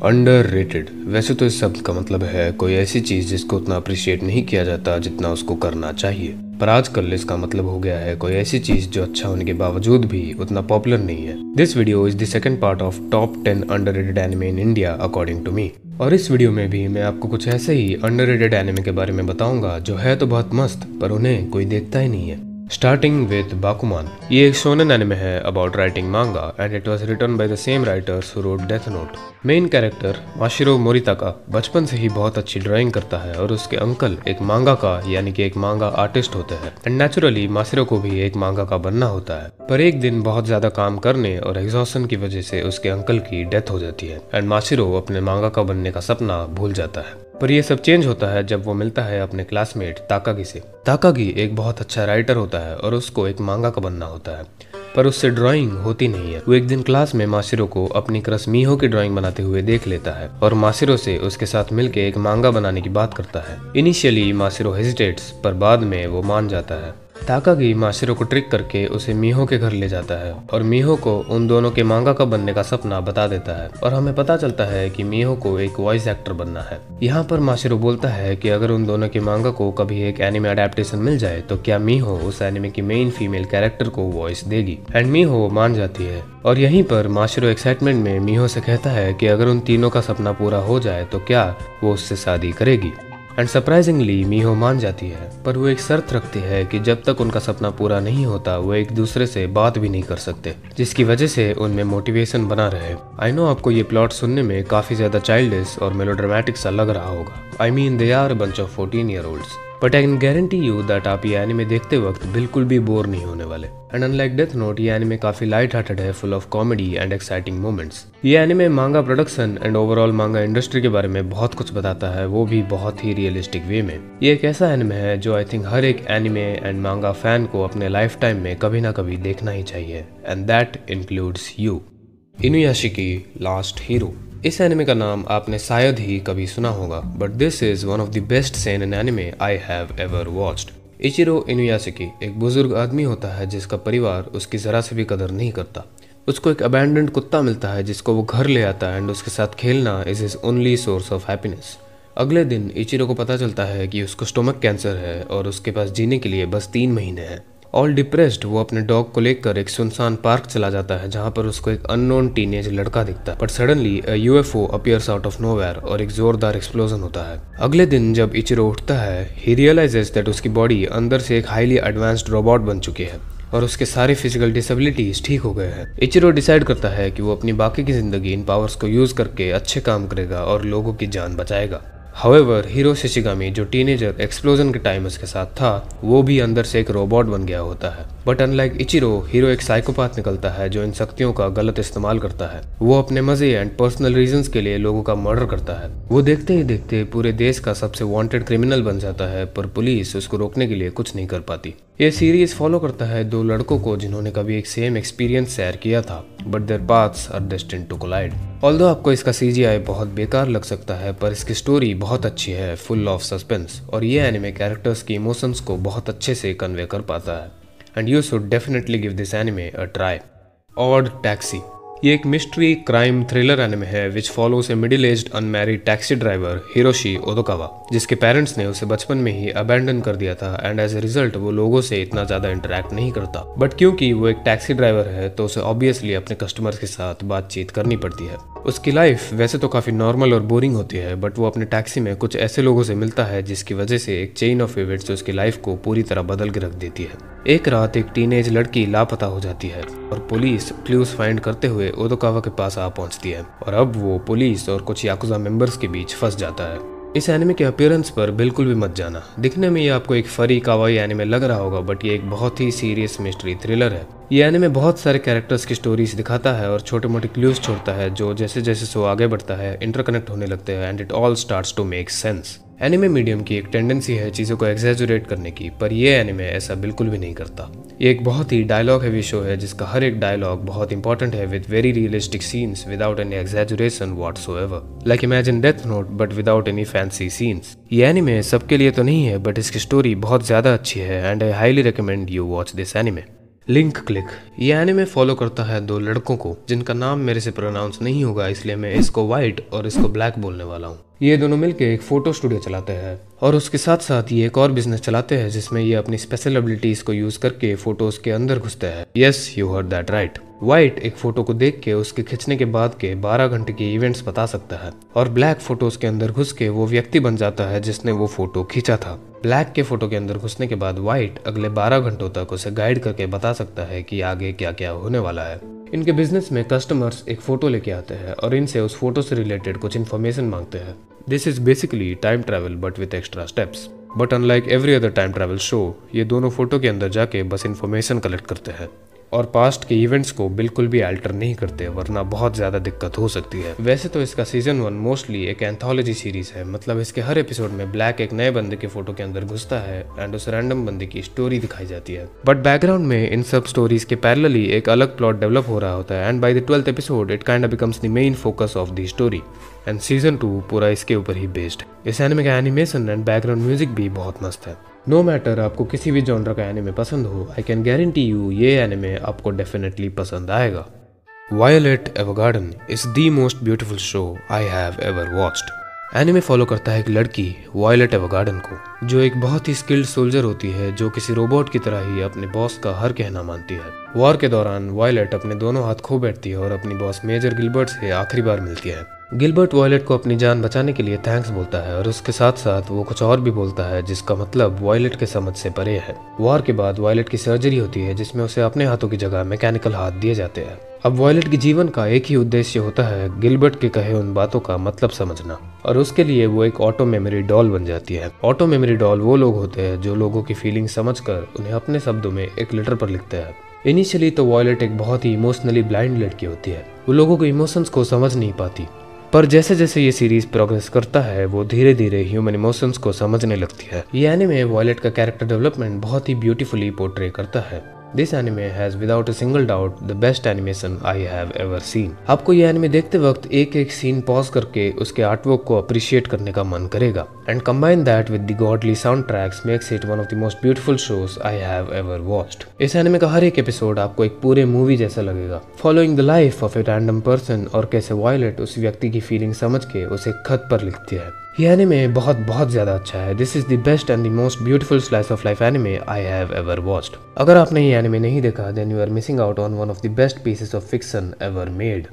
Underrated. वैसे तो इस शब्द का मतलब है कोई ऐसी चीज जिसको उतना अप्रिशिएट नहीं किया जाता जितना उसको करना चाहिए, पर आजकल इसका मतलब हो गया है कोई ऐसी चीज जो अच्छा होने के बावजूद भी उतना पॉपुलर नहीं है। This video is the second part of top 10 underrated anime in India according to me. और इस वीडियो में भी मैं आपको कुछ ऐसे ही अंडररेटेड एनिमे के बारे में बताऊंगा जो है तो बहुत मस्त पर उन्हें कोई देखता ही नहीं है। Starting with Bakuman. ये एक शोनेन एनिमे है about writing manga and it was written by the same writers who wrote Death Note. Main character Mashiro Moritaka बचपन से ही बहुत अच्छी ड्राइंग करता है और उसके अंकल एक मांगा का यानी कि एक मांगा आर्टिस्ट होते हैं एंड नेचुरली माशिरो को भी एक मांगा का बनना होता है। पर एक दिन बहुत ज्यादा काम करने और एग्जॉशन की वजह से उसके अंकल की डेथ हो जाती है एंड माशिरो अपने मांगा का बनने का सपना भूल जाता है। पर यह सब चेंज होता है जब वो मिलता है अपने क्लासमेट ताकागी से। ताकागी एक बहुत अच्छा राइटर होता है और उसको एक मांगा का बनना होता है, पर उससे ड्राइंग होती नहीं है। वो एक दिन क्लास में माशिरो को अपनी क्रश मीहो की ड्राइंग बनाते हुए देख लेता है और माशिरो से उसके साथ मिलके एक मांगा बनाने की बात करता है। इनिशियली माशिरो हेजिटेट्स पर बाद में वो मान जाता है। ताकागी माशिरो को ट्रिक करके उसे मीहो के घर ले जाता है और मीहो को उन दोनों के मांगा का बनने का सपना बता देता है और हमें पता चलता है कि मीहो को एक वॉइस एक्टर बनना है। यहाँ पर माशिरो बोलता है कि अगर उन दोनों के मांगा को कभी एक एनिमे अडेप्टेशन मिल जाए तो क्या मीहो उस एनिमे की मेन फीमेल कैरेक्टर को वॉइस देगी एंड मीहो मान जाती है। और यहीं पर माशिरो एक्साइटमेंट में मीहो से कहता है कि अगर उन तीनों का सपना पूरा हो जाए तो क्या वो उससे शादी करेगी एंड सरप्राइजिंगली मीहो मान जाती है, पर वो एक शर्त रखती है कि जब तक उनका सपना पूरा नहीं होता वो एक दूसरे से बात भी नहीं कर सकते, जिसकी वजह से उनमें मोटिवेशन बना रहे। आई नो आपको ये प्लॉट सुनने में काफी ज्यादा चाइल्डिश और मेलोड्रामेटिक सा लग रहा होगा। I mean they are bunch of 14 year olds, but I can guarantee you that आप ये एनिमे देखते वक्त बिल्कुल भी बोर नहीं होने वाले। एंड अनलाइक डेथ नोट ये एनिमे काफी लाइट हार्टेड है, full of comedy and exciting moments. ये एनिमे मांगा प्रोडक्शन एंड ओवरऑल मांगा इंडस्ट्री के बारे में बहुत कुछ बताता है, वो भी बहुत ही रियलिस्टिक वे में। ये एक ऐसा एनिमे है जो आई थिंक हर एक एनिमे एंड मांगा फैन को अपने लाइफ टाइम में कभी ना कभी देखना ही चाहिए, and that includes you. Inuyashiki last hero. इस एनिमे का नाम आपने शायद ही कभी सुना होगा, but this is one of the best seinen anime I have ever watched. Ichiro Inuyashiki एक बुजुर्ग आदमी होता है जिसका परिवार उसकी जरा से भी कदर नहीं करता। उसको एक अबैंडन्ड कुत्ता मिलता है जिसको वो घर ले आता है एंड उसके साथ खेलना is his only source of happiness. अगले दिन इचिरो को पता चलता है कि उसको स्टोमक कैंसर है और उसके पास जीने के लिए बस 3 महीने हैं। ऑल डिप्रेस्ड वो अपने डॉग को लेकर एक सुनसान पार्क चला जाता है जहां पर उसको एक अननोन टीनेज लड़का दिखता है, but suddenly UFO appears out of nowhere और एक जोरदार एक्सप्लोजन होता है। अगले दिन जब इचिरो उठता है ही रियलाइजेस दैट उसकी बॉडी अंदर से एक हाईली एडवांस्ड रोबोट बन चुकी है और उसके सारे फिजिकल डिसेबिलिटीज ठीक हो गए हैं। इचिरो डिसाइड करता है कि वो अपनी बाकी की जिंदगी इन पावर्स को यूज करके अच्छे काम करेगा और लोगों की जान बचाएगा। हाउएवर हीरो शिशिगामी जो टीनेजर एक्सप्लोजन के टाइम उसके साथ था वो भी अंदर से एक रोबोट बन गया होता है, बट अनलाइक इचिरो हीरो एक साइकोपाथ निकलता है जो इन शक्तियों का गलत इस्तेमाल करता है। वो अपने मजे एंड पर्सनल रीजंस के लिए लोगों का मर्डर करता है। वो देखते ही देखते पूरे देश का सबसे वांटेड क्रिमिनल बन जाता है, पर पुलिस उसको रोकने के लिए कुछ नहीं कर पाती। ये सीरीज फॉलो करता है 2 लड़कों को जिन्होंने कभी एक सेम एक्सपीरियंस शेयर किया था, but their paths are destined to collide. Although आपको इसका सीजीआई बहुत बेकार लग सकता है, पर इसकी स्टोरी बहुत अच्छी है, फुल ऑफ सस्पेंस, और ये एनिमे कैरेक्टर्स की इमोशंस को बहुत अच्छे से कन्वे कर पाता है। And you should definitely give this anime a try. Odd Taxi. ये एक मिस्ट्री क्राइम थ्रिलर एनिमे है which follows a middle aged unmarried taxi driver Hiroshi Odokawa, जिसके पेरेंट्स ने उसे बचपन में ही अबैंडन कर दिया था एंड एज ए रिजल्ट वो लोगों से इतना ज्यादा इंटरेक्ट नहीं करता। बट क्योंकि वो एक टैक्सी ड्राइवर है तो उसे ऑब्वियसली अपने कस्टमर्स के साथ बातचीत करनी पड़ती है। उसकी लाइफ वैसे तो काफी नॉर्मल और बोरिंग होती है, बट वो अपने टैक्सी में कुछ ऐसे लोगों से मिलता है जिसकी वजह से एक चेन ऑफ इवेंट्स उसकी लाइफ को पूरी तरह बदल के रख देती है। एक रात एक टीनेज लड़की लापता हो जाती है और पुलिस क्लूज फाइंड करते हुए ओदोकावा के पास आ पहुंचती है और अब वो पुलिस और कुछ याकुजा मेंबर्स के बीच फंस जाता है। इस एनिमे के अपीयरेंस पर बिल्कुल भी मत जाना। दिखने में ये आपको एक फरी कावाई एनिमे लग रहा होगा, बट ये एक बहुत ही सीरियस मिस्ट्री थ्रिलर है। ये एनिमे बहुत सारे कैरेक्टर्स की स्टोरीज दिखाता है और छोटे मोटे क्लूज छोड़ता है जो जैसे जैसे शो आगे बढ़ता है इंटरकनेक्ट होने लगते हैं and it all starts to make sense. Anime medium की एक टेंडेंसी है चीज़ों को एग्जैजुरेट करने की, पर यह एनिमे ऐसा बिल्कुल भी नहीं करता। ये एक बहुत ही डायलॉग हैवी शो है जिसका हर एक डायलॉग बहुत इंपॉर्टेंट है with very realistic scenes without any exaggeration whatsoever. Like imagine Death Note but without any fancy scenes. ये एनिमे सबके लिए तो नहीं है, बट इसकी स्टोरी बहुत ज़्यादा अच्छी है and I highly recommend you watch this anime. Link click. ये एनिमे फॉलो करता है दो लड़कों को जिनका नाम मेरे से प्रोनाउंस नहीं होगा, इसलिए मैं इसको व्हाइट और इसको ब्लैक बोलने वाला हूँ। ये दोनों मिलके एक फोटो स्टूडियो चलाते हैं और उसके साथ साथ ये एक और बिजनेस चलाते हैं जिसमें ये अपनी स्पेशल एबिलिटीज को यूज करके फोटोज के अंदर घुसते हैं। Yes, you heard that right. White एक फोटो को देख के उसके खींचने के बाद के 12 घंटे के इवेंट्स बता सकता है और ब्लैक फोटोज के अंदर घुस के वो व्यक्ति बन जाता है जिसने वो फोटो खींचा था। ब्लैक के फोटो के अंदर घुसने के बाद व्हाइट अगले 12 घंटों तक उसे गाइड करके बता सकता है कि आगे क्या क्या होने वाला है। इनके बिजनेस में कस्टमर्स एक फोटो लेके आते हैं और इनसे उस फोटो से रिलेटेड कुछ इन्फॉर्मेशन मांगते हैं। This is basically time travel but with extra steps. But unlike every other time travel show, ये दोनों फोटो के अंदर जाके बस इन्फॉर्मेशन कलेक्ट करते हैं और पास्ट के इवेंट्स को बिल्कुल भी अल्टर नहीं करते, वरना बहुत ज़्यादा दिक्कत हो सकती है। वैसे तो इसका सीजन 1 मोस्टली एक एंथोलॉजी सीरीज है, मतलब इसके हर एपिसोड में ब्लैक एक नए बंदे के फोटो के अंदर घुसता है एंड उस रैंडम बंदे की स्टोरी दिखाई जाती है। बट बैकग्राउंड में इन सब स्टोरीज के पैरेलली एक अलग प्लॉट डेवलप हो रहा होता है and by the 12th episode it kind of becomes the main focus of the story and season 2 पूरा इसके ऊपर ही बेस्ड। इस एनिमे का एनिमेशन एंड बैकग्राउंड म्यूजिक भी बहुत मस्त है। नो मैटर आपको किसी भी जॉनर का एनिमे पसंद हो, आई कैन गारंटी यू ये एनिमे आपको डेफिनेटली पसंद आएगा। Violet Evergarden is the most beautiful show I have ever watched. Anime follow करता है एक लड़की वायलेट एवरगार्डन को जो एक बहुत ही स्किल्ड सोल्जर होती है जो किसी रोबोट की तरह ही अपने बॉस का हर कहना मानती है। वॉर के दौरान वायलेट अपने दोनों हाथ खो बैठती है और अपनी बॉस मेजर गिलबर्ट से आखिरी बार मिलती है। गिलबर्ट वायलेट को अपनी जान बचाने के लिए थैंक्स बोलता है और उसके साथ साथ वो कुछ और भी बोलता है जिसका मतलब वायलेट के समझ से परे है। वॉर के बाद वायलेट की सर्जरी होती है जिसमें उसे अपने हाथों की जगह मैकेनिकल हाथ दिए जाते हैं। अब वायलेट के जीवन का एक ही उद्देश्य होता है गिलबर्ट के कहे उन बातों का मतलब समझना और उसके लिए वो एक ऑटो मेमोरी डॉल बन जाती है। ऑटो मेमोरी डॉल वो लोग होते हैं जो लोगों की फीलिंग समझकर उन्हें अपने शब्दों में एक लेटर पर लिखते हैं। इनिशियली तो वायलेट एक बहुत ही इमोशनली ब्लाइंड लड़की होती है, वो लोगों को इमोशंस को समझ नहीं पाती, पर जैसे जैसे ये सीरीज प्रोग्रेस करता है वो धीरे धीरे ह्यूमन इमोशंस को समझने लगती है। ये एनिमे वायलेट का कैरेक्टर डेवलपमेंट बहुत ही ब्यूटीफुली पोर्ट्रे करता है। This anime has without a single doubt the best animation I have ever seen. आपको ये एनिमे देखते वक्त एक एक सीन पॉज करके उसके आर्टवर्क को अप्रिशिएट करने का मन करेगा and combine that with the godly sound tracks makes it one of the most beautiful shows I have ever watched. इस एनिमे का हर एक एपिसोड आपको एक पूरे मूवी जैसा लगेगा, following the life of a random person और कैसे वायलेट उस व्यक्ति की फीलिंग समझ के उसे खत पर लिखती है। ये एनिमे बहुत बहुत ज्यादा अच्छा है। This is the best and the most beautiful slice of life anime I have ever watched. अगर आपने ये एनिमे नहीं देखा then you are missing out on one of the best pieces of fiction ever made.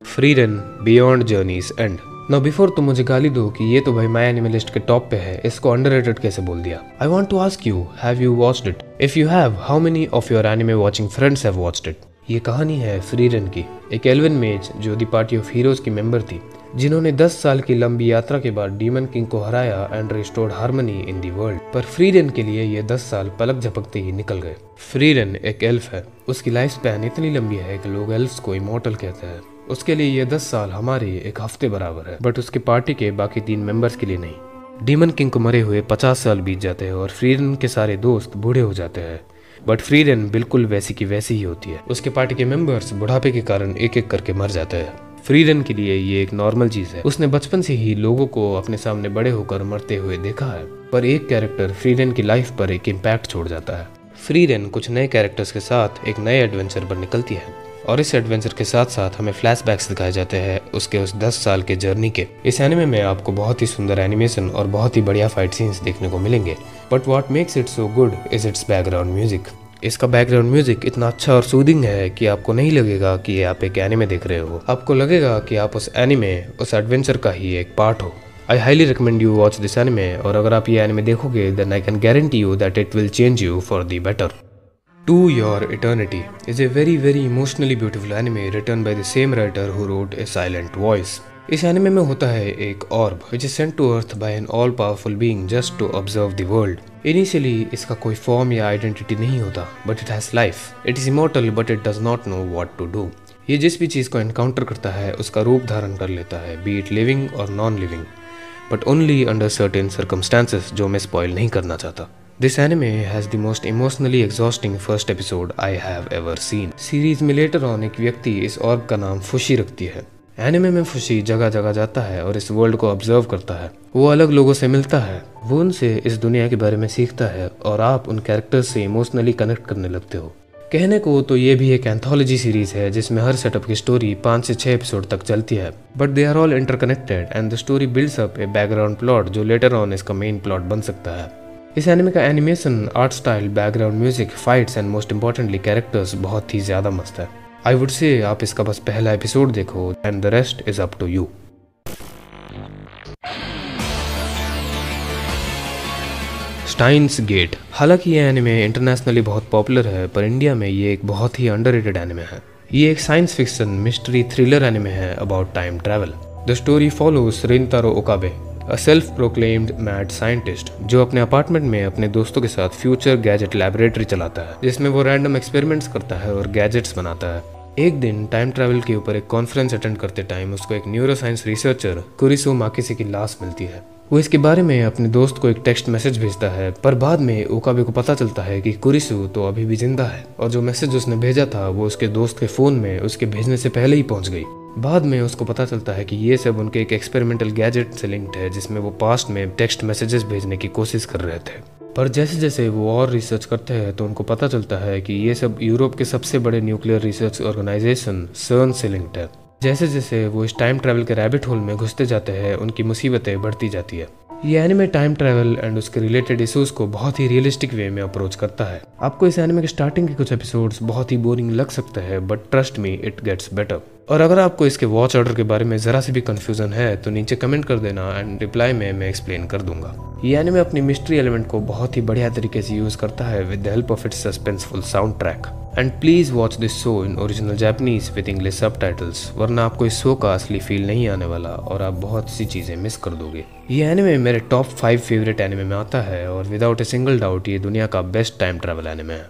Frieren Beyond Journey's End. Now before तुम मुझे गाली दो कि ये तो भाई माय एनिमे लिस्ट के टॉप पे है, इसको अंडररेटेड कैसे बोल दिया। I want to ask you, have you watched it? If you have, how many of your anime watching friends have watched it? ये कहानी है फ्रीरन की, एक एल्विन मेज जो द पार्टी ऑफ हीरोज की मेंबर थी जिन्होंने 10 साल की लंबी यात्रा के बाद डीमन किंग को हराया and restored harmony in the world. पर फ्रीरन के लिए ये 10 साल पलक झपकते ही निकल गए। फ्रीरन एक एल्फ है, उसकी लाइफ स्पैन इतनी लंबी है कि लोग एल्फ्स को इमॉर्टल कहते हैं। उसके लिए ये 10 साल हमारे एक हफ्ते बराबर है, बट उसके पार्टी के बाकी 3 मेंबर्स के लिए नहीं। डीमन किंग को मरे हुए 50 साल बीत जाते हैं और फ्रीरन के सारे दोस्त बूढ़े हो जाते हैं, बट फ्रीरन बिल्कुल वैसी की वैसी ही होती है। उसके पार्टी के मेंबर्स बुढ़ापे के कारण एक एक करके मर जाते हैं। फ्रीरन के लिए ये एक नॉर्मल चीज है, उसने बचपन से ही लोगों को अपने सामने बड़े होकर मरते हुए देखा है। पर एक कैरेक्टर फ्रीरन की लाइफ पर एक इम्पैक्ट छोड़ जाता है। फ्रीरन कुछ नए कैरेक्टर्स के साथ एक नए एडवेंचर पर निकलती है और इस एडवेंचर के साथ साथ हमें फ्लैशबैक्स दिखाए जाते हैं उसके उस 10 साल के जर्नी के। इस एनिमे में आपको बहुत ही सुंदर एनिमेशन और बहुत ही बढ़िया फाइट सीन्स देखने को मिलेंगे, but what makes it so good is it's background music. इसका बैकग्राउंड म्यूजिक इतना अच्छा और सूदिंग है कि आपको नहीं लगेगा कि आप एक एनिमे देख रहे हो, आपको लगेगा कि आप उस एनिमे उस एडवेंचर का ही एक पार्ट हो। I highly recommend you watch this anime, और अगर आप ये एनिमे देखोगे then I can guarantee you that it will change you for the better. To Your Eternity is a very emotionally beautiful anime written by the same writer who wrote A Silent Voice. इस anime में होता है एक ऑर्ब which is sent to Earth by an all powerful being just to observe the world. Initially इसका कोई form या identity नहीं होता, but it has life. It is immortal but it does not know what to do. ये जिस भी चीज़ को encounter करता है उसका रूप धारण कर लेता है, be it living or non-living, but only under certain circumstances जो मैं स्पॉइल नहीं करना चाहता। This anime has the most emotionally exhausting first episode I have ever seen. Series में लेटर ऑन एक व्यक्ति इस ऑर्ब का नाम फुशी रखती है। एनिमे में फुशी जगह जगह जाता है और इस वर्ल्ड को ऑब्जर्व करता है। वो अलग लोगों से मिलता है, वो उनसे इस दुनिया के बारे में सीखता है और आप उन कैरेक्टर्स से इमोशनली कनेक्ट करने लगते हो। कहने को तो ये भी एक एंथोलॉजी सीरीज है जिसमें हर सेटअप की स्टोरी 5 से 6 एपिसोड तक चलती है, but they are all interconnected and the story builds up a background plot जो लेटर ऑन इसका मेन प्लॉट बन सकता है। इस एनिमे का animation, art style, background music, fights and most importantly characters बहुत ही ज्यादा मस्त है। आई वुड से आप इसका बस पहला एपिसोड देखो and the rest is up to you. Steins Gate. हालांकि ये एनिमे इंटरनेशनली बहुत पॉपुलर है, पर इंडिया में ये एक बहुत ही अंडररेटेड एनिमे है। ये एक science fiction mystery thriller anime है about time travel. The story follows Rintaro Okabe, a self proclaimed mad scientist जो अपने अपार्टमेंट में अपने दोस्तों के साथ फ्यूचर गैजेट लैबोरेटरी चलाता है, जिसमें वो रैंडम एक्सपेरिमेंट्स करता है और गैजेट्स बनाता है। एक दिन टाइम ट्रैवल के ऊपर एक कॉन्फ्रेंस अटेंड करते टाइम उसको एक न्यूरोसाइंस रिसर्चर कुरिसो माकिसे की लाश मिलती है। वो इसके बारे में अपने दोस्त को एक टेक्स्ट मैसेज भेजता है, पर बाद में ओकाबे को पता चलता है कि कुरिसो तो अभी भी जिंदा है और जो मैसेज उसने भेजा था वो उसके दोस्त के फोन में उसके भेजने से पहले ही पहुंच गई। बाद में उसको पता चलता है कि ये सब उनके एक एक्सपेरिमेंटल गैजेट से लिंक्ड है जिसमें वो पास्ट में टेक्स्ट मैसेजेस भेजने की कोशिश कर रहे थे। पर जैसे जैसे वो और रिसर्च करते हैं तो उनको पता चलता है कि ये सब यूरोप के सबसे बड़े न्यूक्लियर रिसर्च ऑर्गेनाइजेशन सर्न से लिंक्ड है। जैसे जैसे वो इस टाइम ट्रैवल के रैबिट होल में घुसते जाते हैं उनकी मुसीबतें बढ़ती जाती है। ये एनिमे टाइम ट्रैवल एंड उसके रिलेटेड इश्यूज को बहुत ही रियलिस्टिक वे में अप्रोच करता है। आपको इस एनिमे के स्टार्टिंग के कुछ एपिसोड्स बहुत ही बोरिंग लग सकते हैं, but trust me it gets better. और अगर आपको इसके वॉच ऑर्डर के बारे में जरा सी भी कंफ्यूजन है तो नीचे कमेंट कर देना एंड रिप्लाई में मैं एक्सप्लेन कर दूंगा। ये एनिमे अपनी मिस्ट्री एलिमेंट को बहुत ही बढ़िया तरीके से यूज करता है with the help of its suspenseful sound track. And please watch this show in original Japanese with English subtitles, वरना आपको इस शो का असली फील नहीं आने वाला और आप बहुत सी चीजें मिस कर दोगे। ये एनिमे मेरे टॉप 5 फेवरेट एनिमे में आता है और विदाउट ए सिंगल डाउट ये दुनिया का बेस्ट टाइम ट्रैवल एनिमे है।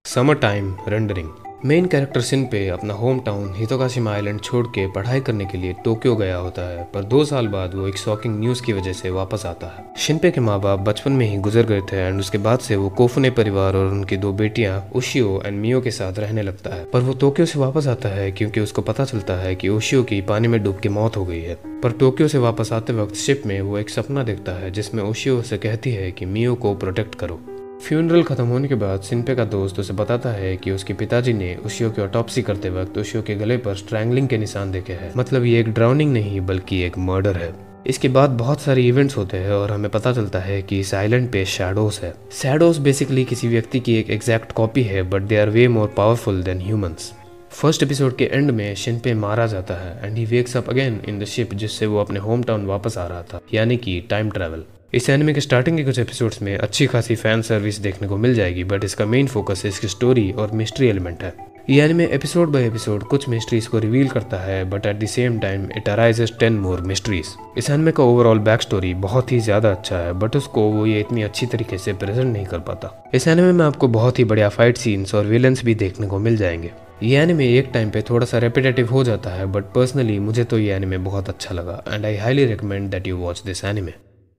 Summer Time Rendering. Main character Shinpei अपना होम टाउन हितोकाशिमा आइलैंड छोड़ के पढ़ाई करने के लिए टोक्यो गया होता है, पर 2 साल बाद वो एक शॉकिंग न्यूज की वजह से वापस आता है। शिनपे के माँ बाप बचपन में ही गुजर गए थे एंड उसके बाद से वो कोफुने परिवार और उनकी 2 बेटियां उशियो एंड मियो के साथ रहने लगता है। पर वो टोक्यो से वापस आता है क्योंकि उसको पता चलता है कि उशियो की पानी में डूब के मौत हो गई है। पर टोक्यो से वापस आते वक्त शिप में वो एक सपना देखता है जिसमें उशियो से कहती है कि मियो को प्रोटेक्ट करो। फ्यूनरल खत्म होने के बाद शिनपे का दोस्त उसे बताता है कि उसके पिताजी ने उशियो की ऑटोप्सी करते वक्त उशियो के गले पर स्ट्रैंगलिंग के निशान देखे हैं। मतलब ये एक ड्राउनिंग नहीं बल्कि एक मर्डर है। इसके बाद बहुत सारे इवेंट्स होते हैं और हमें पता चलता है कि इस आइलैंड पे शैडोज है। शैडोज बेसिकली किसी व्यक्ति की एक एग्जैक्ट कॉपी है, but they are way more powerful than humans. First episode के एंड में शिनपे मारा जाता है and he wakes up again in the ship जिससे वो अपने होम टाउन वापस आ रहा था, यानी कि टाइम ट्रैवल। इस एनिमे के स्टार्टिंग के कुछ एपिसोड्स में अच्छी खासी फैन सर्विस देखने को मिल जाएगी, बट इसका मेन फोकस इसकी स्टोरी और मिस्ट्री एलिमेंट है। ये एनिमे एपिसोड बाय एपिसोड कुछ मिस्ट्रीज को रिवील करता है, but at the same time it arises 10 more mysteries. इस एनिमे का ओवरऑल बैक स्टोरी बहुत ही ज्यादा अच्छा है, बट उसको वो ये इतनी अच्छी तरीके से प्रेजेंट नहीं कर पाता। इस एनिमे में आपको बहुत ही बढ़िया फाइट सीन्स और विलन्स भी देखने को मिल जाएंगे। ये एनिमे एक टाइम पे थोड़ा सा रेपिटेटिव हो जाता है, बट पर्सनली मुझे तो ये एनिमे बहुत अच्छा लगा and I highly recommend that you watch this anime.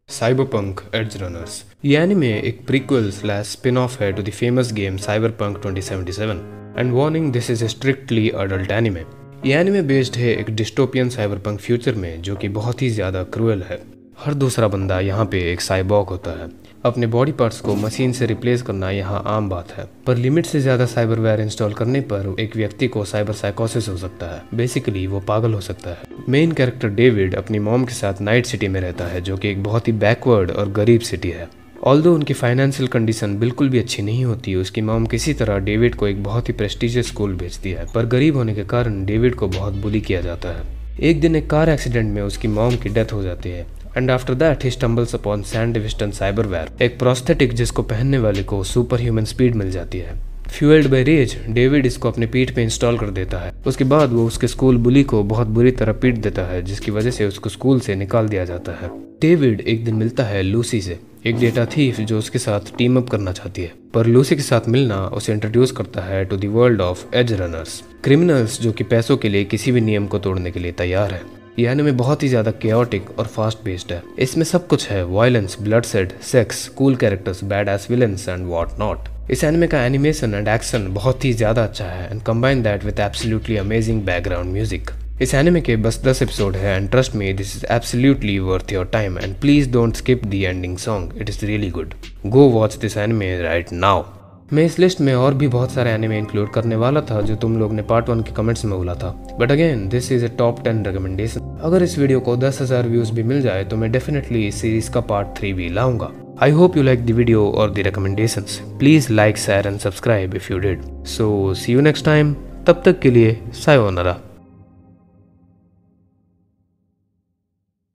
Cyberpunk Edgerunners. ये एनिमे एक प्रीक्वल / स्पिन ऑफ है to the famous game Cyberpunk 2077 and warning this is a strictly adult anime. ये एनिमे बेस्ड है एक dystopian cyberpunk future में जो कि बहुत ही ज्यादा क्रूएल है। हर दूसरा बंदा यहाँ पे एक साइबॉर्ग होता है। अपने बॉडी पार्ट्स को मशीन से रिप्लेस करना यहाँ आम बात है, पर लिमिट से ज्यादा साइबरवेयर इंस्टॉल करने पर एक व्यक्ति को साइबर साइकोसिस हो सकता है। बेसिकली वो पागल हो सकता है। मेन कैरेक्टर डेविड अपनी मॉम के साथ नाइट सिटी में रहता है जो कि एक बहुत ही बैकवर्ड और गरीब सिटी है। ऑल्दो उनकी फाइनेंशियल कंडीशन बिल्कुल भी अच्छी नहीं होती, उसकी मॉम किसी तरह डेविड को एक बहुत ही प्रेस्टिजियस स्कूल भेजती है, पर गरीब होने के कारण डेविड को बहुत बुली किया जाता है। एक दिन एक कार एक्सीडेंट में उसकी मॉम की डेथ हो जाती है and after that he stumbles upon Sandevistan cyberware, एक प्रोस्थेटिक जिसको पहनने वाले को सुपर ह्यूमन स्पीड मिल जाती है। फ्यूएल्ड बाय रेज डेविड इसको अपने पीठ पे इंस्टॉल कर देता है। उसके बाद वो उसके स्कूल बुली को बहुत बुरी तरह पीट देता है जिसकी वजह से उसको स्कूल से निकाल दिया जाता है। डेविड एक दिन मिलता है लूसी से, एक डेटा थीफ जो उसके साथ टीम अप करना चाहती है, पर लूसी के साथ मिलना उसे इंट्रोड्यूस करता है to the world of Edgerunners, criminals जो कि पैसों के लिए किसी भी नियम को तोड़ने के लिए तैयार है। ये एनिमे बहुत ही ज्यादा केओटिक और फास्ट बेस्ड है। इसमें सब कुछ है, violence, bloodshed, sex, cool characters, bad ass villains and what not. इस एनिमे का एनिमेशन एंड एक्शन बहुत ही ज्यादा अच्छा है and combine that with absolutely amazing background music. इस एनिमे के बस 10 एपिसोड है and trust me this is absolutely worth your time and please don't skip the ending song, it is really good. Go watch this anime right now. मैं इस list में और भी बहुत सारे एनिमे इंक्लूड करने वाला था जो तुम लोग ने पार्ट 1 के कमेंट्स में बोला था, but again this is a top 10 recommendation. अगर इस वीडियो को 10,000 व्यूज भी मिल जाए तो मैं डेफिनेटली इस सीरीज का पार्ट 3 भी लाऊंगा। I hope you liked the video or the recommendations. Please like, share and subscribe if you did. So see you next time. तब तक के लिए सायोनारा।